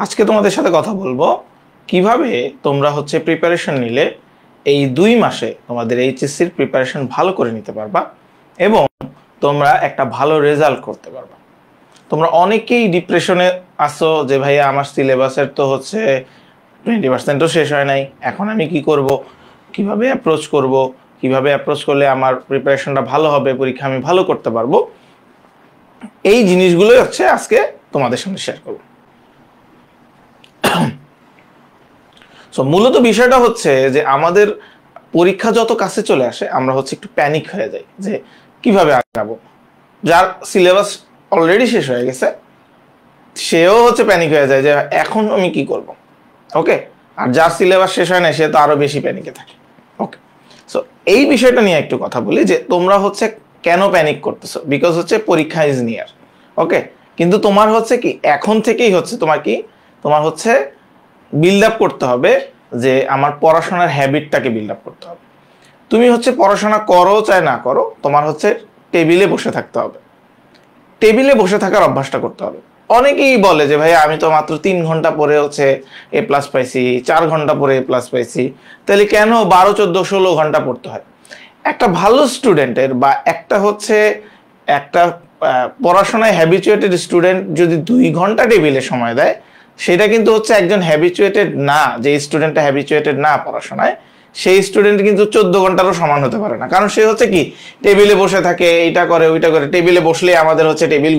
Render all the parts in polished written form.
আজকে তোমাদের সাথে কথা বলবো কিভাবে তোমরা হচ্ছে প্রিপারেশন নিলে এই 2 মাসে তোমাদের এইচএসসির প্রিপারেশন ভালো করে নিতে পারবা এবং তোমরা একটা ভালো রেজাল্ট করতে পারবা। তোমরা অনেকেই ডিপ্রেশনে আসো যে ভাইয়া আমার সিলেবাসের তো হচ্ছে 20%ও শেষ হয় নাই, এখন আমি কি করব, কিভাবে অ্যাপ্রোচ করব, কিভাবে অ্যাপ্রোচ করলে আমার প্রিপারেশনটা ভালো হবে, পরীক্ষা আমি ভালো করতে পারবো। এই জিনিসগুলোই হচ্ছে আজকে তোমাদের সামনে শেয়ার করব। সো মূলত বিষয়টা হচ্ছে যে আমাদের পরীক্ষা যত কাছে চলে আসে আমরা হচ্ছে একটু প্যানিক হয়ে যাই যে কিভাবে আগাবো। যার সিলেবাস অলরেডি শেষ হয়ে গেছে সেও হচ্ছে প্যানিক হয়ে যায় যে এখন আমি কি করব। ওকে, আর যার সিলেবাস শেষ হয় না সে তো আরো বেশি প্যানিকে থাকে। ওকে, সো এই বিষয়টা নিয়ে একটু কথা বলি যে তোমরা হচ্ছে কেন প্যানিক করতেছো, বিকজ হচ্ছে পরীক্ষা ইজ নিয়ার। ওকে, কিন্তু তোমার হচ্ছে কি এখন থেকেই হচ্ছে তোমার হচ্ছে বিল্ড আপ করতে হবে যে আমার পড়াশোনার হ্যাবিটটাকে বিল্ড আপ করতে হবে। তুমি হচ্ছে পড়াশোনা করো চাই না করো, তোমার হচ্ছে টেবিলে বসে থাকতে হবে, টেবিলে বসে থাকার অভ্যাসটা করতে হবে। অনেকেই বলে যে ভাই আমি তো মাত্র 3 ঘন্টা পরে হচ্ছে এ প্লাস পাইছি, 4 ঘন্টা পরে এ প্লাস পাইছি, তাহলে কেন 12, 14, 16 ঘন্টা পড়তে হয়? একটা ভালো স্টুডেন্টের বা একটা পড়াশোনায় হ্যাবিচুয়েটেড স্টুডেন্ট যদি 2 ঘন্টা টেবিলে সময় দেয়, সেটা কিন্তু হচ্ছে একজন হ্যাবিচুয়েটেড না, যে স্টুডেন্টটা হ্যাবিচুয়েটেড না পড়াশোনায় সেই স্টুডেন্ট কিন্তু 14 ঘন্টারও সমান হতে পারে না। কারণ সে হচ্ছে কি টেবিলে বসে থাকে, এইটা করে ওইটা করে। টেবিলে বসলে আমাদের হচ্ছে টেবিল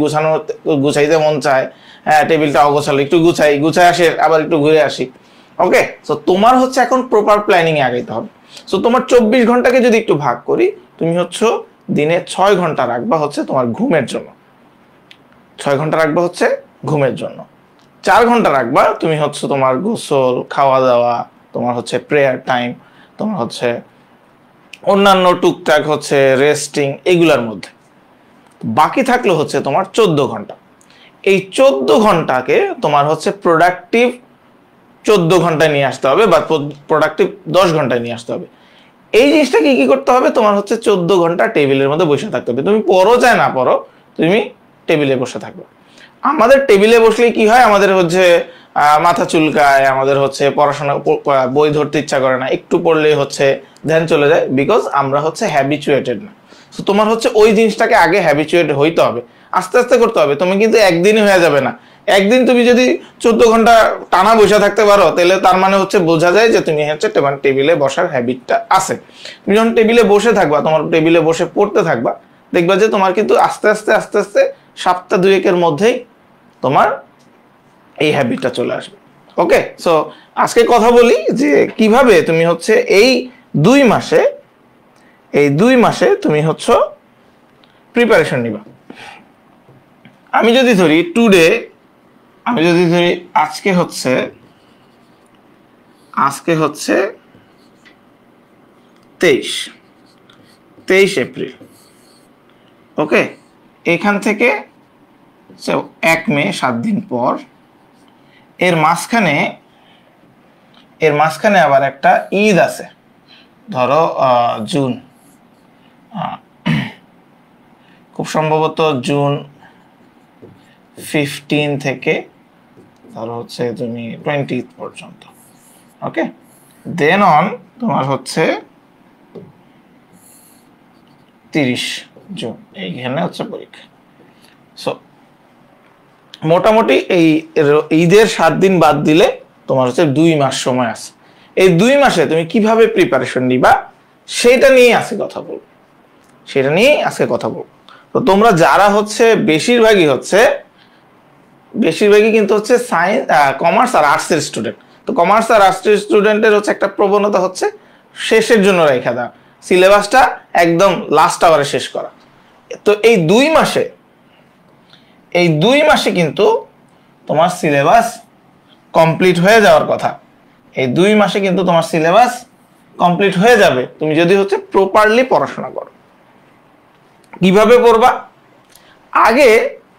গুছাইতে মন চায়, হ্যাঁ টেবিলটা অগোছালো, একটু গুছাই আসে, আবার একটু ঘুরে আসি। ওকে, সো তোমার হচ্ছে এখন প্রপার প্ল্যানিং এ আগাইতে হবে। সো তোমার 24 ঘন্টাকে যদি একটু ভাগ করি, তুমি হচ্ছে দিনে 6 ঘন্টা রাখবা হচ্ছে তোমার ঘুমের জন্য, 6 ঘন্টা রাখবা হচ্ছে ঘুমের জন্য, 4 ঘন্টা রাখবা তুমি হচ্ছে তোমার গোসল, খাওয়া দাওয়া, তোমার হচ্ছে প্রেয়ার টাইম, তোমার হচ্ছে অন্যান্য টুকটাক হচ্ছে রেস্টিং, এগুলার মধ্যে। বাকি থাকলো হচ্ছে তোমার 14 ঘন্টা। এই 14 ঘন্টাকে তোমার হচ্ছে প্রোডাক্টিভ 14 ঘন্টায় নিয়ে আসতে হবে বা প্রোডাক্টিভ 10 ঘন্টায় নিয়ে আসতে হবে। এই জিনিসটা কি করতে হবে, তোমার হচ্ছে 14 ঘন্টা টেবিলের মধ্যে বসে থাকতে হবে। তুমি পড়ো চাই না পড়ো, তুমি টেবিলে বসে থাকবে। আমাদের টেবিলে বসলে কি হয়, আমাদের হচ্ছে মাথা চুলকায়, আমাদের হচ্ছে পড়াশোনা বই ধরতে ইচ্ছা করে না, একটু পড়লেই হচ্ছে ধ্যান চলে যায়, বিকজ আমরা হচ্ছে হ্যাবিচুয়েটেড না। তো তোমার হচ্ছে ওই জিনিসটাকে আগে হ্যাবিচুয়েট হইতে হবে, আস্তে আস্তে করতে হবে। তুমি কিন্তু একদিনই হয়ে যাবে না। একদিন তুমি যদি 14 ঘন্টা টানা বসে থাকতে পারো, তাহলে তার মানে হচ্ছে বোঝা যায় যে তুমি হচ্ছে টেবিলে বসার হ্যাবিটটা আছে। তুমি যখন টেবিলে বসে থাকবা, তোমার টেবিলে বসে পড়তে থাকবা, দেখবা যে তোমার কিন্তু আস্তে আস্তে সপ্তাহ 2-1 মধ্যেই তোমার এই হ্যাবিটটা চলে আসবে। ওকে, সো আজকে কথা বলি যে কিভাবে তুমি হচ্ছে এই 2 মাসে তুমি হচ্ছে প্রিপারেশন নিবা। আমি যদি ধরি আজকে হচ্ছে 23 এপ্রিল। ওকে, এখান থেকে 1 মে 7 দিন পর, এর মাঝখানে আবার একটা ঈদ আছে, ধরো জুন, খুব সম্ভবত জুন 15 থেকে ধরো হচ্ছে তুমি 20 পর্যন্ত। ওকে, দেন অন তোমার হচ্ছে 30 জুন, এইখানে হচ্ছে পরীক্ষা। সো মোটামুটি এই ঈদের 7 দিন বাদ দিলে তোমার হচ্ছে 2 মাস সময় আছে। এই 2 মাসে তুমি কিভাবে প্রিপারেশন নিবা সেটা নিয়ে আজকে কথা বলবো। তো তোমরা যারা হচ্ছে বেশিরভাগই কিন্তু হচ্ছে সায়েন্স, কমার্স আর আর্টসের স্টুডেন্ট। তো কমার্স আর আর্টসের স্টুডেন্টের হচ্ছে একটা প্রবণতা হচ্ছে শেষের জন্য রেখে দেওয়া, সিলেবাসটা একদম লাস্ট আওয়ারে শেষ করা। তো এই 2 মাসে কিন্তু তোমার সিলেবাস কমপ্লিট হয়ে যাওয়ার কথা। এই 2 মাসে কিন্তু তোমার সিলেবাস কমপ্লিট হয়ে যাবে তুমি যদি হচ্ছে প্রপারলি পড়াশোনা করো। কিভাবে পড়বা? আগে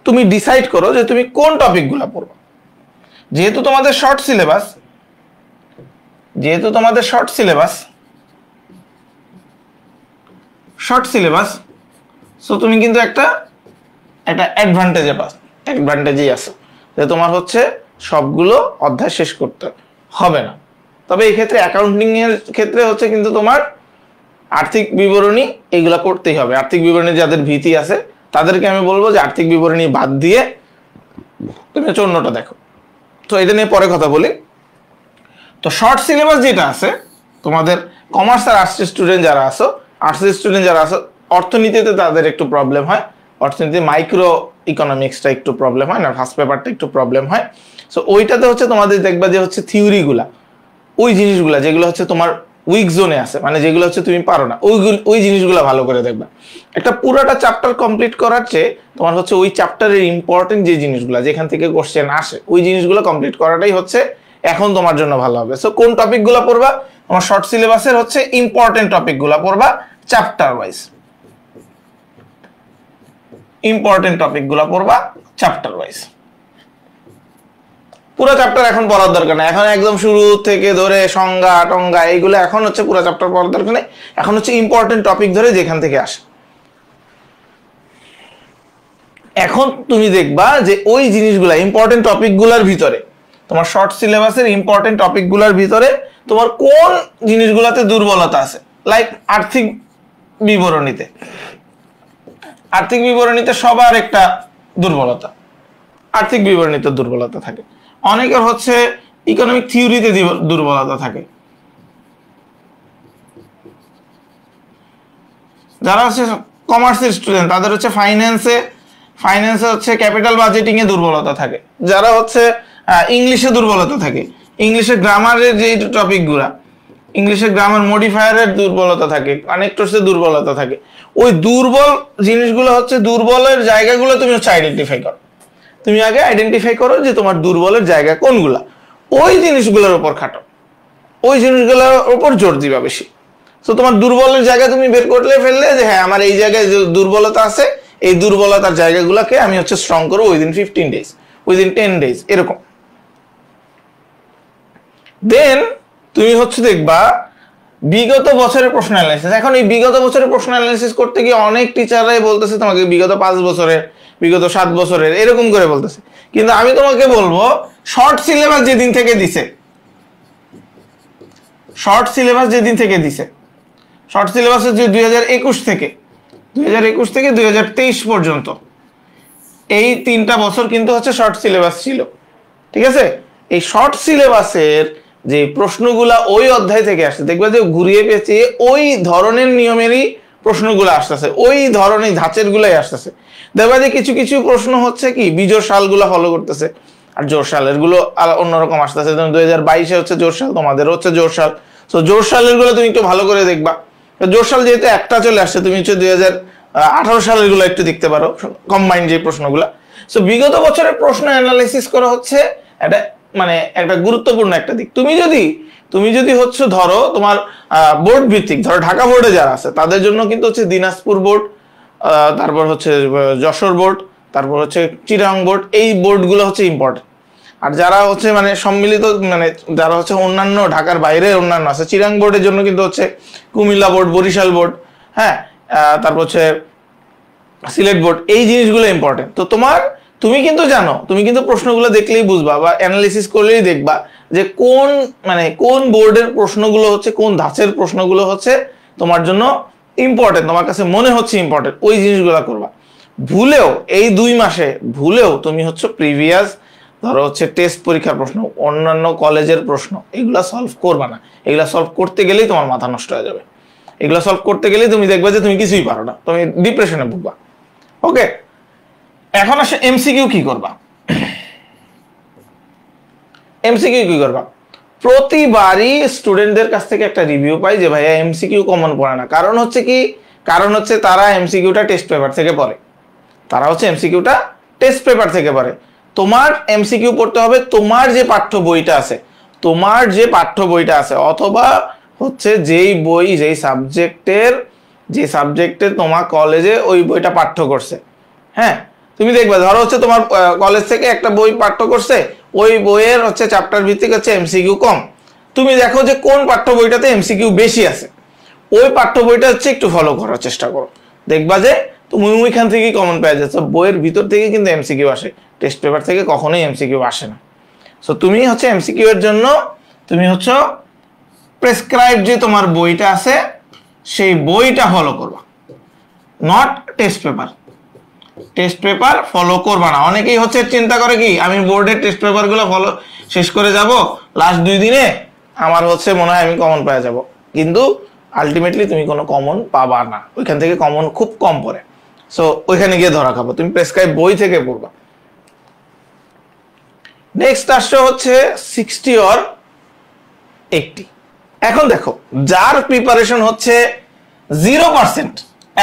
তুমি ডিসাইড করো যে তুমি কোন টপিকগুলো পড়বা। যেহেতু তোমাদের শর্ট সিলেবাস, সো তুমি কিন্তু একটা অ্যাডভান্টেজই আছে যে তোমার হচ্ছে সবগুলো অধ্যায় শেষ করতে হবে না। তবে এই ক্ষেত্রে অ্যাকাউন্টিং এর ক্ষেত্রে হচ্ছে কিন্তু তোমার আর্থিক বিবরণী এগুলা করতেই হবে। আর্থিক বিবরণী যাদের ভীতি আছে তাদেরকে আমি বলবো যে আর্থিক বিবরণী বাদ দিয়ে তুমি হচ্ছে অন্যটা দেখো। তো এটা নিয়ে পরে কথা বলি। তো শর্ট সিলেবাস যেটা আছে তোমাদের কমার্স আর আর্টস স্টুডেন্ট যারা আছো, অর্থনীতিতে তাদের একটু প্রবলেম হয়, অর্থনীতি মাইক্রো ইকোনমিক্সটা একটু প্রবলেম হয় না, ফার্স্ট পেপারটা একটু প্রবলেম হয়। সো ওইটাতে হচ্ছে তোমাদের দেখবা যে হচ্ছে থিওরিগুলা, ওই জিনিসগুলা যেগুলো হচ্ছে তোমার উইক জোনে আছে, মানে যেগুলো হচ্ছে তুমি পারো না, ওই জিনিসগুলো ভালো করে দেখবা। একটা পুরাটা চ্যাপ্টার কমপ্লিট করার চেয়ে তোমার হচ্ছে ওই চ্যাপ্টারের ইম্পর্টেন্ট যে জিনিসগুলো, যেখান থেকে কোশ্চেন আসে, ওই জিনিসগুলো কমপ্লিট করাটাই হচ্ছে এখন তোমার জন্য ভালো হবে। সো কোন টপিকগুলো পড়বা? তোমার শর্ট সিলেবাসের হচ্ছে ইম্পর্টেন্ট টপিকগুলো পড়বা চ্যাপ্টার ওয়াইজ, ইম্পর্টেন্ট টপিকগুলো পড়বা চ্যাপ্টার ওয়াইজ। পুরো চ্যাপ্টার এখন পড়ার দরকার নেই, এখন একদম শুরু থেকে ধরে সংজ্ঞা টঙ্গা এইগুলো এখন হচ্ছে পুরো চ্যাপ্টার পড়ার দরকার নেই, এখন হচ্ছে ইম্পর্টেন্ট টপিক ধরে যেখান থেকে আসে। এখন তুমি দেখবা যে ওই জিনিসগুলা ইম্পর্টেন্ট টপিকগুলোর ভিতরে, তোমার শর্ট সিলেবাসের ইম্পর্টেন্ট টপিকগুলোর ভিতরে তোমার কোন জিনিসগুলোতে দুর্বলতা আছে। লাইক আর্থিক বিবরণীতে, আর্থিক বিবরণীতে সবার একটা দুর্বলতা, আর্থিক বিবরণীতে দুর্বলতা থাকে। অনেকের হচ্ছে ইকোনমিক থিওরিতে দুর্বলতা থাকে, যারা হচ্ছে কমার্সের স্টুডেন্ট তাদের হচ্ছে ফাইন্যান্সে হচ্ছে ক্যাপিটাল বাজেটিং এ দুর্বলতা থাকে, যারা হচ্ছে ইংলিশে দুর্বলতা থাকে, ইংলিশে গ্রামারের যে টপিকগুলা, ইংলিশে গ্রামার মডিফায়ারের দুর্বলতা থাকে, কানেক্টরসের দুর্বলতা থাকে। ওই দুর্বল জিনিসগুলো হচ্ছে, দুর্বলের জায়গাগুলো তুমি হচ্ছে আইডেন্টিফাই করো। তুমি আগে আইডেন্টিফাই করো যে তোমার দুর্বলের জায়গা কোনগুলা, ওই জিনিসগুলোর উপর খাটো, ওই জিনিসগুলোর উপর জোর দিবা বেশি। তো তোমার দুর্বলের জায়গা তুমি বের করলে ফেললে যে হ্যাঁ আমার এই জায়গায় দুর্বলতা আছে, এই দুর্বলতার জায়গাগুলোকে আমি হচ্ছে স্ট্রং করবো উইদিন 15 days, উইদিন 10 days এরকম। দেন তুমি হচ্ছে দেখবা বিগত বছরের প্রশ্ন অ্যানালাইসিস। এখন এই বিগত বছরের প্রশ্ন অ্যানালাইসিস করতে গিয়ে অনেক টিচাররাই বলতেছে তোমাকে বিগত 5 বছরের, বিগত 7 বছরের এরকম করে বলতেছে, কিন্তু আমি তোমাকে বলবো শর্ট সিলেবাস যেদিন থেকে দিছে, শর্ট সিলেবাস যেদিন থেকে দিছে, শর্ট সিলেবাস হচ্ছে 2021 থেকে 2023 পর্যন্ত, এই 3টা বছর কিন্তু হচ্ছে শর্ট সিলেবাস ছিল, ঠিক আছে? এই শর্ট সিলেবাসের যে প্রশ্নগুলা ওই অধ্যায় থেকে আসছে, দেখবে যে ঘুরিয়ে পেঁচিয়ে ওই ধরনের নিয়মেরই প্রশ্নগুলো আসতেছে, ওই ধরনের ধাঁচের গুলাই আসতেছে। দেখবে যে কিছু কিছু প্রশ্ন হচ্ছে কি বিজোড় সালগুলা ফলো করতেছে, আর জোর সালের গুলো অন্যরকম আসতেছে। 2022 হচ্ছে জোর সাল, তোমাদের হচ্ছে জোর সাল। তো জোর সালের গুলো তুমি একটু ভালো করে দেখবা। জোর সাল যেহেতু একটা চলে আসছে, তুমি হচ্ছে 2018 সালের গুলো একটু দেখতে পারো, কম্বাইন্ড যে প্রশ্নগুলা। সো বিগত বছরের প্রশ্ন অ্যানালাইসিস করা হচ্ছে একটা মানে একটা গুরুত্বপূর্ণ একটা দিক। তুমি যদি হচ্ছে ধরো তোমার বোর্ড ভিত্তিক, ধরো ঢাকা বোর্ডে যারা আছে তাদের জন্য কিন্তু হচ্ছে দিনাজপুর বোর্ড, তারপর হচ্ছে যশোর বোর্ড, তারপর হচ্ছে চিটাগং বোর্ড, এই বোর্ডগুলো হচ্ছে ইম্পর্টেন্ট। আর যারা হচ্ছে মানে সম্মিলিত, মানে যারা হচ্ছে অন্যান্য ঢাকার বাইরে অন্যান্য আছে, চিটাগং বোর্ডের জন্য কিন্তু হচ্ছে কুমিল্লা বোর্ড, বরিশাল বোর্ড, হ্যাঁ, তারপর হচ্ছে সিলেট বোর্ড, এই জিনিসগুলো ইম্পর্টেন্ট। তো তুমি কিন্তু জানো, তুমি কিন্তু প্রশ্নগুলো দেখলেই বুঝবা বা অ্যানালিসিস করলেই দেখবা যে কোন বোর্ডের প্রশ্নগুলো হচ্ছে, কোন ধাঁচের প্রশ্নগুলো হচ্ছে তোমার জন্য ইম্পর্টেন্ট, তোমার কাছে মনে হচ্ছে ইম্পর্টেন্ট, ওই জিনিসগুলো করবা। ভুলেও এই 2 মাসে ভুলেও তুমি হচ্ছে প্রিভিয়াস ধরো হচ্ছে টেস্ট পরীক্ষার প্রশ্ন, অন্যান্য কলেজের প্রশ্ন, এগুলা সলভ করবা না। এগুলা সলভ করতে গেলেই তোমার মাথা নষ্ট হয়ে যাবে, এগুলা সলভ করতে গেলেই তুমি দেখবা যে তুমি কিছুই পারো না, তুমি ডিপ্রেশনে ভুগবা। ওকে, এখন আসে এমসিকিউ কি করবা। এমসিকিউ কি করবা? প্রতিবারই স্টুডেন্টদের কাছ থেকে একটা রিভিউ পাই যে ভাইয়া এমসিকিউ কমন পড়ে না। কারণ হচ্ছে তারা এমসিকিউটা টেস্ট পেপার থেকে পড়ে, তোমার এমসিকিউ পড়তে হবে তোমার যে পাঠ্য বইটা আছে, অথবা হচ্ছে যেই সাবজেক্টে তোমার কলেজে ওই বইটা পাঠ্য করছে। হ্যাঁ, তুমি দেখবে ধরো হচ্ছে তোমার কলেজ থেকে একটা বই পাঠ্য করছে, ওই বইয়ের হচ্ছে চ্যাপ্টার ভিত্তিক হচ্ছে এমসিকিউ কম। তুমি দেখো যে কোন পাঠ্য বইটাতে এমসিকিউ বেশি আছে, ওই পাঠ্য বইটা হচ্ছে একটু ফলো করার চেষ্টা করো, দেখবা যে তুমি ওইখান থেকেই কমন পেয়ে যাচ্ছ। বইয়ের ভিতর থেকে কিন্তু এমসিকিউ আসে, টেস্ট পেপার থেকে কখনোই এমসিকিউ আসে না। সো তুমি হচ্ছে এমসিকিউ এর জন্য তুমি হচ্ছে প্রেসক্রাইব যে তোমার বইটা আছে সেই বইটা ফলো করবা, নট টেস্ট পেপার ফলো করবা না। অনেকেই হচ্ছে চিন্তা করে কি আমি বোর্ডের টেস্ট পেপার গুলো ফলো শেষ করে যাব, লাস্ট 2 দিনে আমার হচ্ছে মনে হয় আমি কমন পেয়ে যাব, কিন্তু আলটিমেটলি তুমি কোনো কমন পাবা না, ওইখান থেকে কমন খুব কম পড়ে। সো ওইখানে গিয়ে ধরা খাবো, তুমি প্রেসক্রাইব বই থেকে পড়বা। নেক্সট আসছে হচ্ছে 60 অর 80। এখন দেখো যার প্রিপারেশন হচ্ছে 0%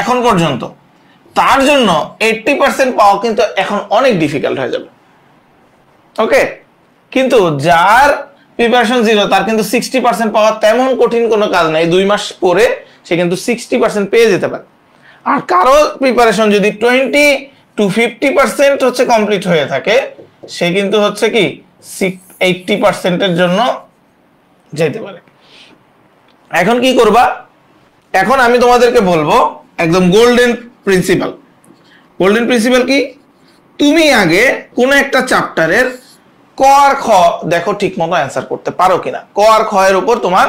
এখন পর্যন্ত, তার জন্য 80% পাওয়া কিন্তু এখন অনেক ডিফিকাল্ট হয়ে যাবে। ওকে, কিন্তু যার প্রিপারেশন 0 তার কিন্তু 60% পাওয়া তেমন কঠিন কোনো কাজ নাই, 2 মাস পরে সে কিন্তু 60% পেয়ে যেতে পারে। আর কারো প্রিপারেশন যদি 20 to 50% হচ্ছে কমপ্লিট হয়ে থাকে, সে কিন্তু হচ্ছে কি 80% এর জন্য যেতে পারে। এখন কি করবা, এখন আমি তোমাদেরকে বলবো একদম গোল্ডেন প্রিন্সিপাল কি, তুমি আগে কোন একটা চ্যাপ্টারের ক আর খ দেখো ঠিক মতো অ্যান্সার করতে পারো কিনা, ক আর খ এর উপর তোমার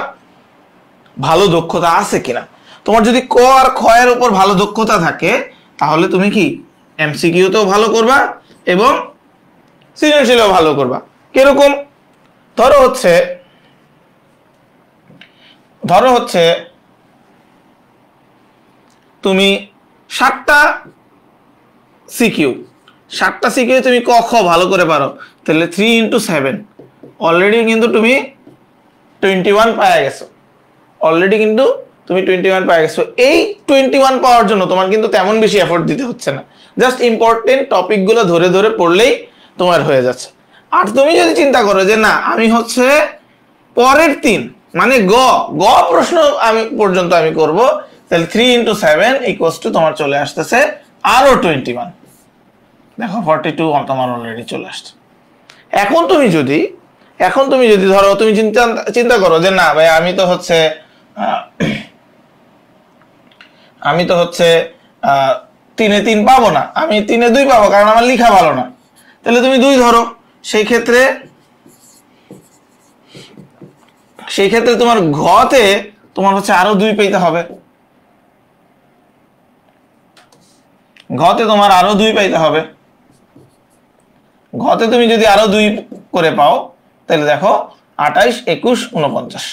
ভালো দক্ষতা আছে কিনা। তোমার যদি ক আর খ এর উপর ভালো দক্ষতা থাকে তাহলে তুমি কি এমসিকিউতেও ভালো করবা এবং সৃজনশীলও ভালো করবা। কিরকম, ধরো হচ্ছে তুমি 7টা সিকিউ তুমি ক খ ভালো করে পারো, তাহলে 3 into 7 অলরেডি কিন্তু তুমি 21 পাওয়া গেছো, এই 21 পাওয়ার জন্য তোমার কিন্তু তেমন বেশি এফোর্ট দিতে হচ্ছে না, জাস্ট ইম্পর্টেন্ট টপিক গুলো ধরে ধরে পড়লেই তোমার হয়ে যাচ্ছে। আর তুমি যদি চিন্তা করো যে না আমি হচ্ছে পরের 3 মানে গ প্রশ্ন পর্যন্ত আমি করব, তাহলে 3 into 7 = তোমার চলে আসতেছে আরো 21। দেখো 42 তোমার অলরেডি চলে আসছে। এখন তুমি যদি ধরো তুমি চিন্তা করো যে না ভাই আমি তো হচ্ছে 3 এ 3 পাবো না, আমি 3 এ 2 পাবো কারণ আমার লেখা ভালো না, তাহলে তুমি 2 ধরো। সেই ক্ষেত্রে তোমার ঘতে তোমার হচ্ছে আরো 2 পেতে হবে, ঘতে তোমার আরো 2 পাইতে হবে। ঘতে তুমি যদি আরো 2 করে পাও তাহলে দেখো 28, 21, 49,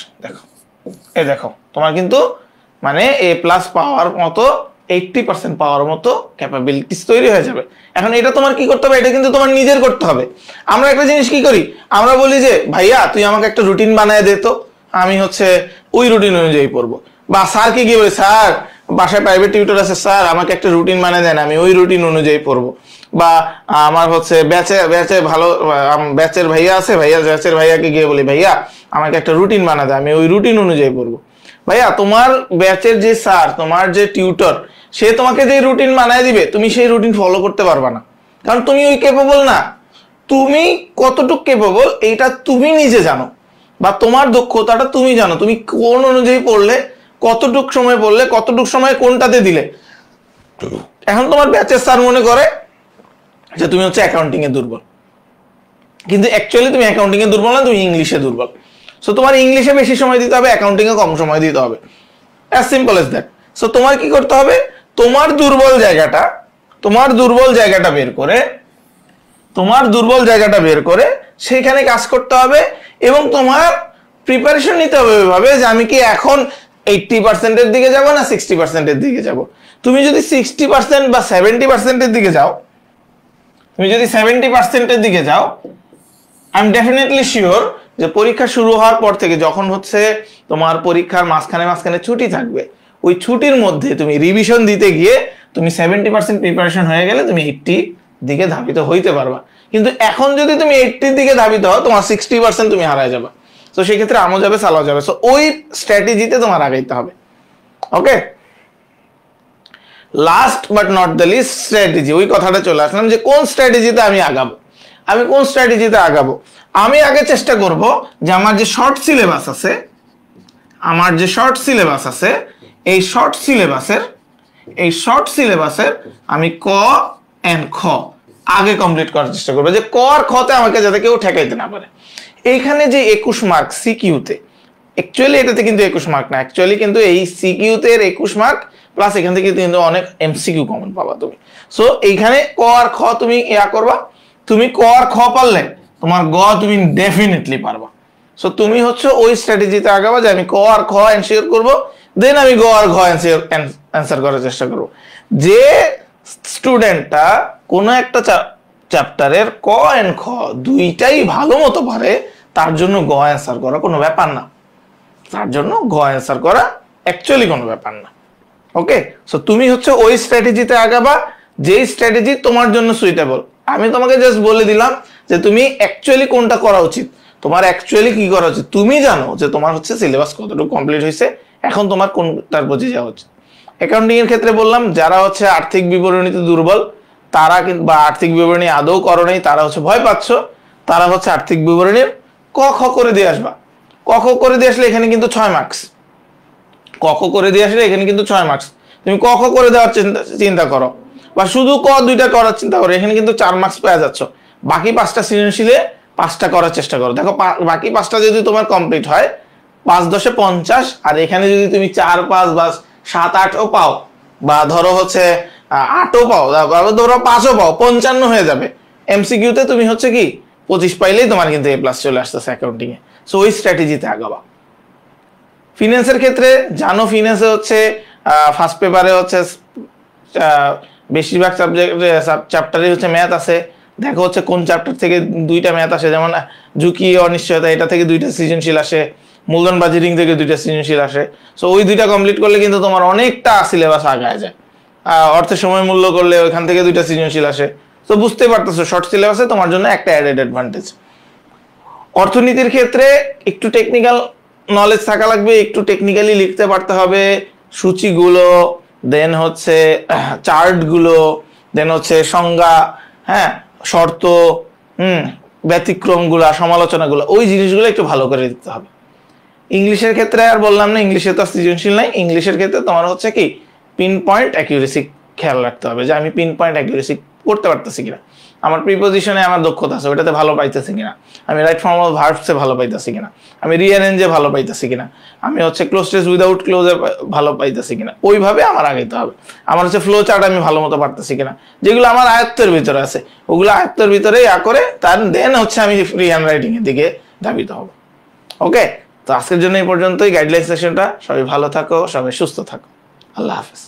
দেখো তোমার কিন্তু মানে A+ পাওয়ার মতো 80% পাওয়ার মতো ক্যাপাবিলিটিস তৈরি হয়ে যাবে। এখন এটা তোমার কি করতে হবে, এটা কিন্তু তোমার নিজের করতে হবে। আমরা একটা জিনিস কি করি, আমরা বলি যে ভাইয়া তুই আমাকে একটা রুটিন বানায় দে, তো আমি হচ্ছে ওই রুটিন অনুযায়ী পড়বো, বা স্যারকে গিয়ে বলি স্যার বাসায় প্রাইভেট টিউটর আছে স্যার আমাকে একটা রুটিন বানিয়ে দেন, আমি ওই রুটিন অনুযায়ী পড়বো। বা আমার হচ্ছে ব্যাচে ভালো ব্যাচের ভাইয়া আছে, ব্যাচের ভাইয়াকে গিয়ে বলি ভাইয়া আমাকে একটা রুটিন বানায় দেয়, আমি ওই রুটিন অনুযায়ী পড়বো। ভাইয়া তোমার ব্যাচের যে স্যার, তোমার যে টিউটর, সে তোমাকে যে রুটিন বানায় দিবে তুমি সেই রুটিন ফলো করতে পারবা না, কারণ তুমি ওই কেপেবল না। তুমি কতটুকু কেপেবল এইটা তুমি নিজে জানো, বা তোমার দক্ষতাটা তুমি জানো, তুমি কোন অনুযায়ী পড়লে, কতটুক সময় পড়লে, কতটুক সময় কোনটাতে দিলে। এখন তোমার ব্যাচের স্যার মনে করে যে তুমি হচ্ছে অ্যাকাউন্টিং এ দুর্বল, কিন্তু অ্যাকচুয়ালি তুমি অ্যাকাউন্টিং এ দুর্বল না, তুমি ইংলিশে দুর্বল। সো তোমার ইংলিশে বেশি সময় দিতে হবে, অ্যাকাউন্টিং এ কম সময় দিতে হবে, as simple as that. So তোমার কি করতে হবে, তোমার দুর্বল জায়গাটা বের করে সেখানে কাজ করতে হবে, এবং তোমার প্রিপারেশন নিতে হবে ওইভাবে যে আমি কি এখন 80% এর দিকে যাব না 60% এর দিকে যাব। তুমি যদি 60% বা 70% এর দিকে যাও, আই এম ডেফিনেটলি শিওর যে পরীক্ষা শুরু হওয়ার পর থেকে যখন হচ্ছে তোমার পরীক্ষার মাঝখানে ছুটি থাকবে, ওই ছুটির মধ্যে তুমি রিভিশন দিতে গিয়ে তুমি 70% প্রিপারেশন হয়ে গেলে তুমি 80 দিকে ধাবিত হইতে পারবা। কিন্তু এখন যদি তুমি 80 দিকে ধাবিত হও, তোমার 60% তুমি হারায় যাবে। তো সেই ক্ষেত্রে আমও যাবে সালাও যাবে। সো ওই স্ট্র্যাটেজিতে তোমার আগাইতে হবে। Okay, last but not the least strategy, ওই কথাটা চলে আসলাম যে কোন স্ট্র্যাটেজিতে আমি আগাবো। আমি আগে চেষ্টা করব যে আমার যে শর্ট সিলেবাস আছে, এই শর্ট সিলেবাসের আমি ক এন্ড খ আগে কমপ্লিট করার চেষ্টা করবো, যে ক আর খতে আমাকে যাতে কেউ ঠেকাইতে না পারে। এইখানে যে 21 মার্ক সিকিউতে, অ্যাকচুয়ালি এটাতে কিন্তু 21 মার্ক না, অ্যাকচুয়ালি কিন্তু এই সিকিউতে 21 মার্ক প্লাস এখান থেকে কিন্তু অনেক এমসিকিউ কমন পাবা তুমি। সো এইখানে ক আর খ তুমি করবা, তুমি ক আর খ পারলে তোমার গ তুমি ডেফিনেটলি পারবা। সো তুমি হচ্ছে ওই স্ট্র্যাটেজিতে আগাবা যে আমি ক আর খ এনশিওর করব, দেন আমি গ আর ঘ অ্যান্সার করার চেষ্টা করব। যে স্টুডেন্টটা কোনো একটা চ্যাপ্টারের ক এন্ড খ দুইটাই ভালো মতো পারে, তার জন্য গ অ্যান্সার করা কোনো ব্যাপার না, তার জন্য গ অ্যান্সার করা অ্যাকচুয়ালি কোনো ব্যাপার না। ওকে, সো তুমি হচ্ছে ওই স্ট্র্যাটেজিতে আগাবা যেই স্ট্র্যাটেজি তোমার জন্য সুইটেবল। আমি তোমাকে জাস্ট বলে দিলাম যে তুমি অ্যাকচুয়ালি কোনটা করা উচিত, তোমার অ্যাকচুয়ালি কি করা উচিত। তুমি জানো যে তোমার হচ্ছে সিলেবাস কতটুকু কমপ্লিট হয়েছে, এখন তোমার কোনটার প্রতি যাওয়া উচিত। অ্যাকাউন্টিং এর ক্ষেত্রে বললাম যারা হচ্ছে আর্থিক বিবরণীতে দুর্বল, তারা কিন্তু বা আর্থিক বিবরণী আদৌ করো নাই, তারা হচ্ছে ভয় পাচ্ছ, তারা হচ্ছে আর্থিক বিবরণীর ক খ করে দিয়ে আসবা। ক খ করে দিয়ে আসলে এখানে কিন্তু 6 মার্কস, ক খ করে দিয়ে আসলে এখানে কিন্তু 6 মার্কস। তুমি ক খ করে দেওয়ার চিন্তা করো বা শুধু ক দুইটা করার চিন্তা করো, এখানে কিন্তু 4 মার্কস পেয়ে যাচ্ছ। বাকি 5টা সৃজনশীলে 5টা করার চেষ্টা করো। দেখো বাকি 5টা যদি তোমার কমপ্লিট হয় 5 10 50, আর এখানে যদি তুমি 4 5 বা 7 8ও পাও, বা ধরো হচ্ছে 8ও পাও, ধরো 5ও পাও, 55 হয়ে যাবে। এমসিকিউতে তুমি হচ্ছে কি 25 পাইলেই তোমার কিন্তু A+ চলে আসতেছে অ্যাকাউন্টিং এ। সো ওই স্ট্র্যাটেজিতে আগাবা। ফিনান্সের ক্ষেত্রে জানো ফিনান্সে হচ্ছে ফার্স্ট পেপারে হচ্ছে বেশিরভাগ চ্যাপ্টারে হচ্ছে ম্যাথ আছে। দেখো হচ্ছে কোন চ্যাপ্টার থেকে 2টা ম্যাথ আসে, যেমন ঝুঁকি অনিশ্চয়তা, এটা থেকে 2টা সৃজনশীল আসে, মূলধন বাজেটিং থেকে 2টা সৃজনশীল আসে। সো ওই 2টা কমপ্লিট করলে কিন্তু তোমার অনেকটা সিলেবাস আগায় যায়। অর্থের সময় মূল্য করলে ওইখান থেকে 2টা সৃজনশীল আসে। তো বুঝতে পারতেছো শর্ট সিলেবাসে তোমার জন্য একটা অ্যাডেড অ্যাডভান্টেজ। অর্থনীতির ক্ষেত্রে একটু টেকনিক্যাল নলেজ থাকা লাগবে, একটু টেকনিক্যালি লিখতে পারতে হবে, সূচিগুলো, দেন হচ্ছে চার্টগুলো, দেন হচ্ছে সংজ্ঞা, হ্যাঁ, শর্ত, ব্যতিক্রমগুলা, সমালোচনাগুলো, ওই জিনিসগুলো একটু ভালো করে দিতে হবে। ইংলিশের ক্ষেত্রে আর বললাম না, ইংলিশে তো সৃজনশীল নাই। ইংলিশের ক্ষেত্রে তোমার হচ্ছে কি পিন পয়েন্ট অ্যাকিউরেসি খেয়াল রাখতে হবে, যে আমি পিন পয়েন্ট অ্যাকিউরেসি করতে পারতেছি কিনা, আমার প্রিপোজিশনে আমার দক্ষতা আছে ওটাতে ভালো পাইতেছি কিনা, আমি রাইট ফর্ম অফ ভার্বসে ভালো পাইতেছি কিনা, আমি রিঅ্যারেঞ্জে ভালো পাইতেছি কিনা, আমি হচ্ছে ক্লোজ টেস্ট উইদাউট ক্লোজে ভালো পাইতেছি কিনা, ওইভাবে আমার আগাইতে হবে। আমার হচ্ছে ফ্লো চার্ট আমি ভালো মতো পারতেছি কিনা, যেগুলো আমার আয়ত্তের ভিতরে আছে ওগুলো আয়ত্তের ভিতরে করে তার দেন হচ্ছে আমি ফ্রি হ্যান্ড রাইটিং এর দিকে ধাবিত হব। ওকে, তো আজকের জন্য এই পর্যন্তই গাইডলাইন সেশনটা। সবাই ভালো থাকো, সবাই সুস্থ থাকো, আল্লাহ হাফেজ।